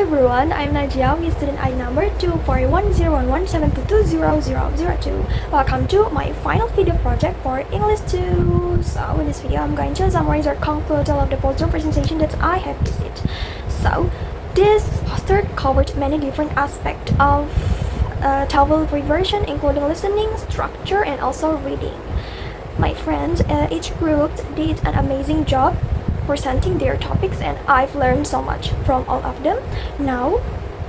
everyone, I'm Najiya, student ID number 2410117220002. Welcome to my final video project for English 2. So in this video, I'm going to summarize or conclude all of the poster presentation that I have visited. So this poster covered many different aspects of TOEFL preparation, including listening, structure, and also reading. My friends, each group did an amazing job presenting their topics, and I've learned so much from all of them. Now,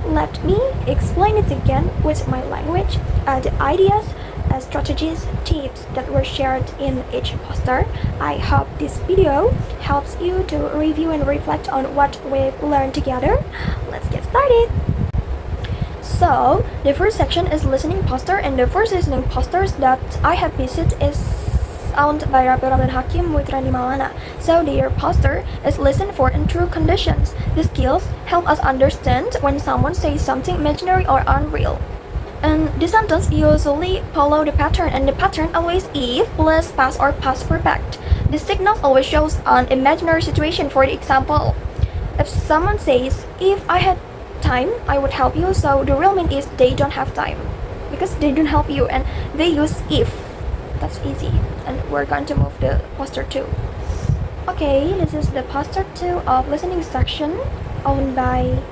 let me explain it again with my language. The ideas, strategies, tips that were shared in each poster. I hope this video helps you to review and reflect on what we've learned together. Let's get started. So, the first section is listening poster, and the first listening posters that I have visited is owned by Rabbi Ramdan Hakim with Rani Malana. So their poster is listen for in true conditions. The skills help us understand when someone says something imaginary or unreal. And the sentence usually follow the pattern, and the pattern always if plus past or past perfect. The signals always shows an imaginary situation. For the example, if someone says, if I had time, I would help you, so the real mean is they don't have time because they don't help you, and they use if. That's easy. And we're going to move the poster 2. Okay, this is the poster 2 of listening section owned by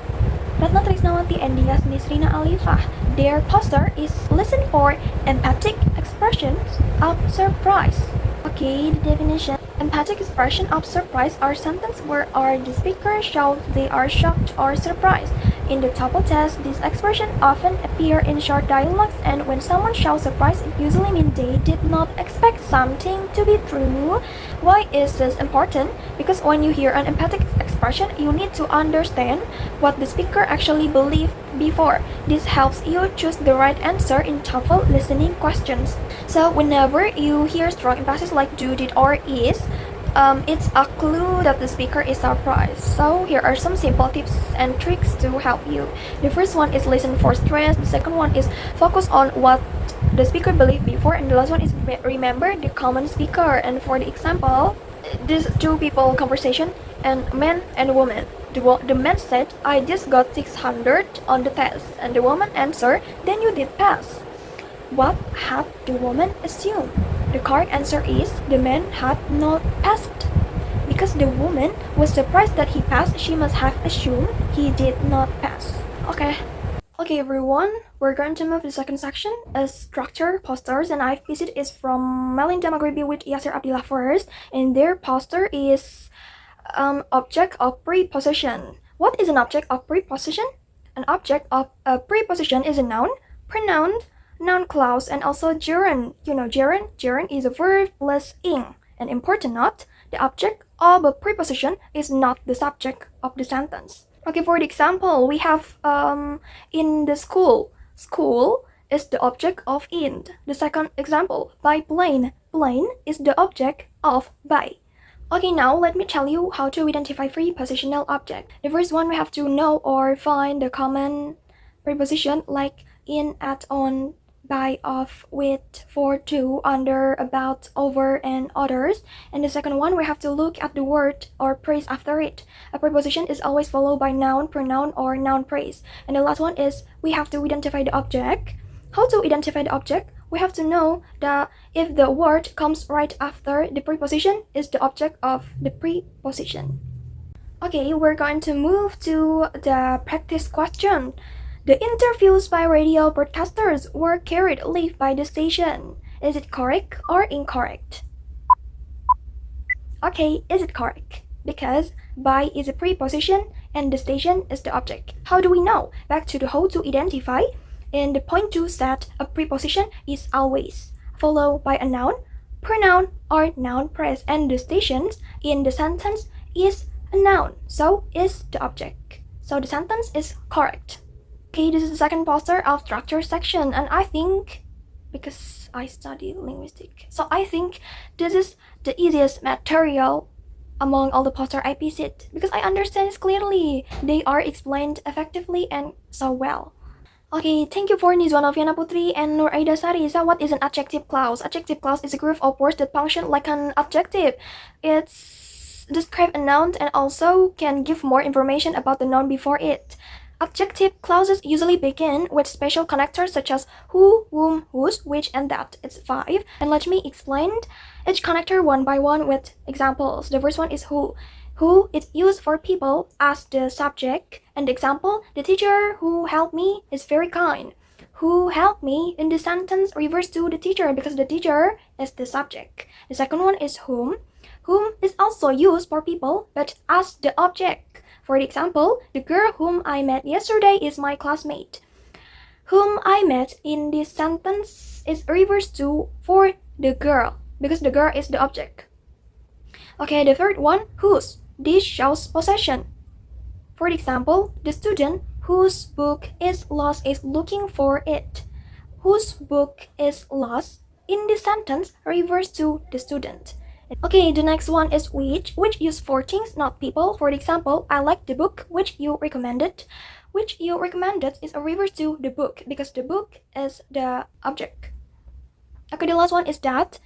Ratna Trisnawati and Dias Nisrina Alifah. Their poster is listen for emphatic expressions of surprise. Okay, the definition. Emphatic expression of surprise are sentences where the speaker shows they are shocked or surprised. In the TOEFL test, this expression often appear in short dialogues, and when someone shows surprise, it usually means they did not expect something to be true. Why is this important? Because when you hear an emphatic expression, you need to understand what the speaker actually believed before. This helps you choose the right answer in TOEFL listening questions. So whenever you hear strong emphasis like do, did, or is, it's a clue that the speaker is surprised. So here are some simple tips and tricks to help you. The first one is listen for stress. The second one is focus on what the speaker believed before, and the last one is remember the common speaker. And for the example, this two people conversation, and man and woman. The man said, I just got 600 on the test, and the woman answered, then you did pass. What had the woman assumed? The correct answer is the man had not passed. Because the woman was surprised that he passed, she must have assumed he did not pass. Okay, everyone, we're going to move to the second section, structure posters, and I've visited is from Melinda Maghribi with Yasir Abdillah first, and their poster is object of preposition. What is an object of preposition? An object of a preposition is a noun, pronoun, noun clause, and also gerund. You know gerund? Gerund is a verb plus ing. An important note, the object of a preposition is not the subject of the sentence. Okay, for the example, we have in the school. School is the object of in. The second example, by plane. Plane is the object of by. Okay, now let me tell you how to identify prepositional object. The first one, we have to know or find the common preposition like in, at, on, by, of, with, for, to, under, about, over, and others. And the second one, we have to look at the word or phrase after it. A preposition is always followed by noun, pronoun, or noun phrase. And the last one is we have to identify the object. How to identify the object? We have to know that if the word comes right after the preposition is the object of the preposition. Okay, we're going to move to the practice question. The interviews by radio broadcasters were carried live by the station. Is it correct or incorrect? Okay, is it correct? Because by is a preposition and the station is the object. How do we know? Back to the how to identify. In the point 2 said a preposition is always followed by a noun, pronoun, or noun phrase, and the stations in the sentence is a noun, so is the object. So the sentence is correct. Okay, this is the second poster of structure section, and I think, because I study linguistics, so I think this is the easiest material among all the poster I visit, because I understand it clearly. They are explained effectively and so well. Okay, thank you for Nizwan Noviana Putri and Nur Aida Sari. So what is an adjective clause? Adjective clause is a group of words that function like an adjective. It's describe a noun and also can give more information about the noun before it. Adjective clauses usually begin with special connectors such as who, whom, whose, which, and that. It's 5. And let me explain each connector one by one with examples. The first one is who. Who is used for people as the subject. And the example, the teacher who helped me is very kind. Who helped me in the sentence refers to the teacher because the teacher is the subject. The second one is whom. Whom is also used for people but as the object. For example, the girl whom I met yesterday is my classmate. Whom I met in this sentence is refers to for the girl because the girl is the object. Okay, the third one, whose. This shows possession. For example, the student whose book is lost is looking for it. Whose book is lost in this sentence refers to the student. Okay, the next one is which used for things, not people. For example, I like the book which you recommended. Which you recommended is a refers to the book because the book is the object. Okay, the last one is that.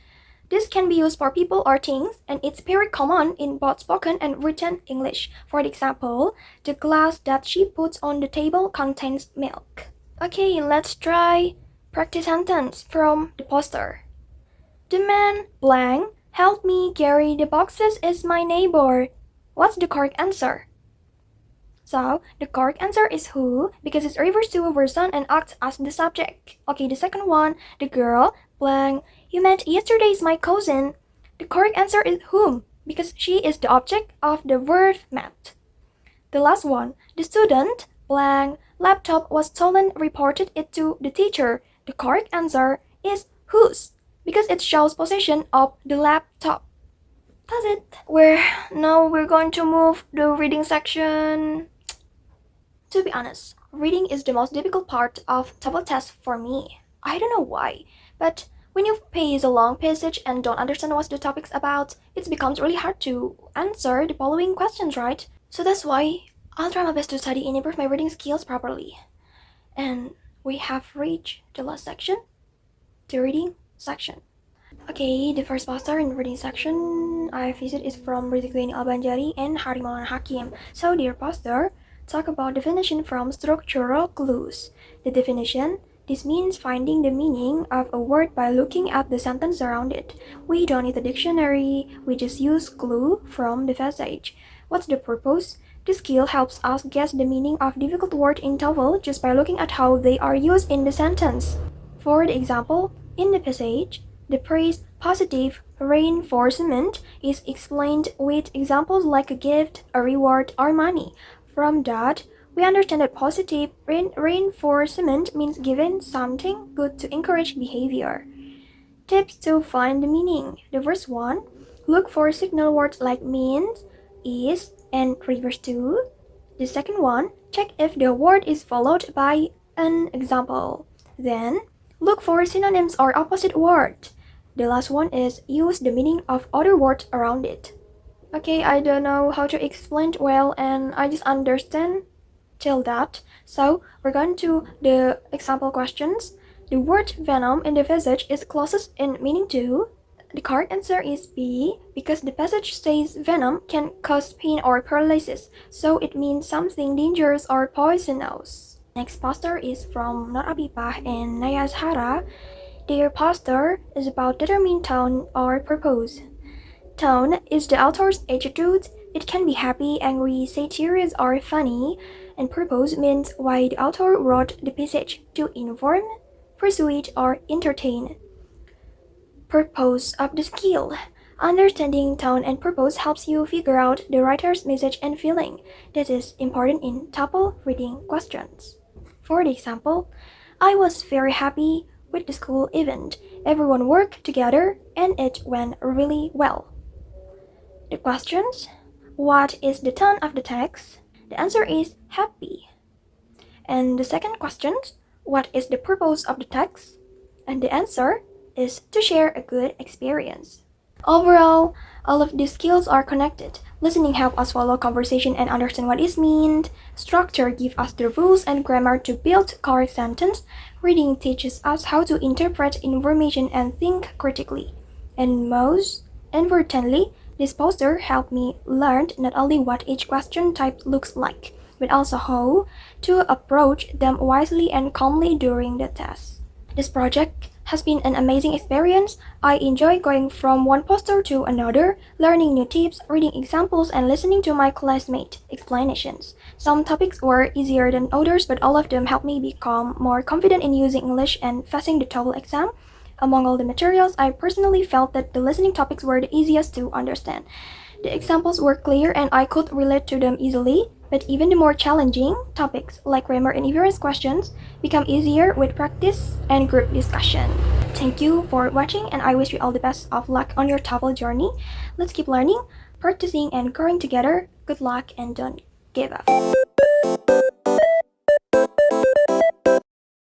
This can be used for people or things, and it's very common in both spoken and written English. For example, the glass that she puts on the table contains milk. Okay, let's try practice sentence from the poster. The man blank helped me carry the boxes is my neighbor. What's the correct answer? So, the correct answer is who because it refers to a person and acts as the subject. Okay, the second one, the girl blank you met yesterday is my cousin. The correct answer is whom because she is the object of the verb met. The last one, the student blank laptop was stolen reported it to the teacher. The correct answer is whose because it shows possession of the laptop. That's it. Now we're going to move the reading section. To be honest, reading is the most difficult part of TOEFL test for me. I don't know why, but when you face a long passage and don't understand what the topic's about, it becomes really hard to answer the following questions, right? So that's why I'll try my best to study and improve my reading skills properly. And we have reached the last section, the reading section. Okay, the first poster in the reading section I visit is from Rizqini Al-Banjari and Harimawan Hakim. So their poster talk about definition from structural clues. The definition, this means finding the meaning of a word by looking at the sentence around it. We don't need a dictionary, we just use clue from the passage. What's the purpose? This skill helps us guess the meaning of difficult words in TOEFL just by looking at how they are used in the sentence. For the example, in the passage, the phrase positive reinforcement is explained with examples like a gift, a reward, or money. From that, we understand that positive reinforcement means giving something good to encourage behavior. Tips to find the meaning. The first one, look for signal words like means, is, and refers to. The second one, check if the word is followed by an example. Then, look for synonyms or opposite words. The last one is use the meaning of other words around it. Okay, I don't know how to explain it well and I just understand till that. So, we're going to the example questions. The word venom in the passage is closest in meaning to. The correct answer is B because the passage says venom can cause pain or paralysis, so it means something dangerous or poisonous. Next poster is from Nur Abibah and Naya Zahara. Their poster is about determine tone or purpose. Tone is the author's attitude. It can be happy, angry, satirical, or funny. And purpose means why the author wrote the passage, to inform, persuade, or entertain. Purpose of the skill. Understanding tone and purpose helps you figure out the writer's message and feeling. This is important in TOEFL reading questions. For the example, I was very happy with the school event. Everyone worked together and it went really well. The questions, what is the tone of the text? The answer is happy. And the second question, what is the purpose of the text? And the answer is to share a good experience. Overall, all of these skills are connected. Listening helps us follow conversation and understand what is meant. Structure gives us the rules and grammar to build correct sentence. Reading teaches us how to interpret information and think critically. And most importantly, this poster helped me learn not only what each question type looks like. but also how to approach them wisely and calmly during the test. This project has been an amazing experience. I enjoy going from one poster to another, learning new tips, reading examples, and listening to my classmates' explanations. Some topics were easier than others, but all of them helped me become more confident in using English and passing the TOEFL exam. Among all the materials, I personally felt that the listening topics were the easiest to understand. The examples were clear and I could relate to them easily, but even the more challenging topics like grammar and inference questions become easier with practice and group discussion. Thank you for watching and I wish you all the best of luck on your TOEFL journey. Let's keep learning, practicing and growing together. Good luck and don't give up.